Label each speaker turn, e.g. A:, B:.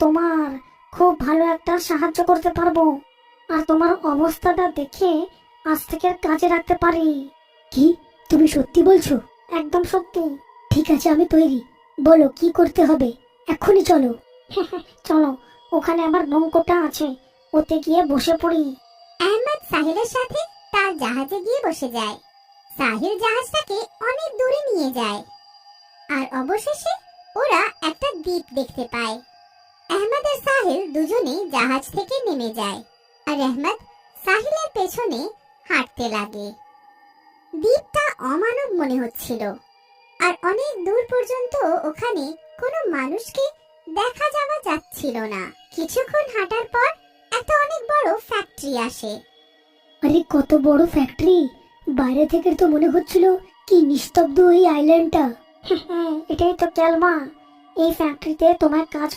A: তোমার খুব ভালো একটা সাহায্য করতে পারবো, আর তোমার অবস্থাটা দেখে আজ থেকে কাজে রাখতে পারি। কি, তুমি সত্যি বলছো? একদম সত্যি। ঠিক আছে, আমি তৈরি। বলো কি করতে হবে, এক্ষুনি চলো। চলো, ওখানে আমার নৌকোটা আছে, ওতে গিয়ে বসে পড়ি।
B: আহমেদ সাহিলের সাথে তার জাহাজে গিয়ে বসে যায়। সাহিল জাহাজটাকে অনেক দূরে নিয়ে যায়, আর অবশেষে ওরা একটা দ্বীপ দেখতে পায়। আহমেদ আর সাহিল দুজনেই জাহাজ থেকে নেমে যায়, আর আহমেদ সাহিলের পেছনে হাঁটতে লাগে। দ্বীপটা অমানব মনে হচ্ছিল, আর অনেক দূর পর্যন্ত ওখানে কোনো মানুষকে দেখা যাওয়া যাচ্ছিল না। কিছুক্ষণ হাঁটার পর একটা অনেক বড় ফ্যাক্টরি আসে।
A: আরে কত বড় ফ্যাক্টরি! বাইরে থেকে তো মনে হচ্ছিল কি নিস্তব্ধ এই আইল্যান্ডটা। এটাই তো ক্যালমা, এই ফ্যাক্টরিতে তোমার কাজ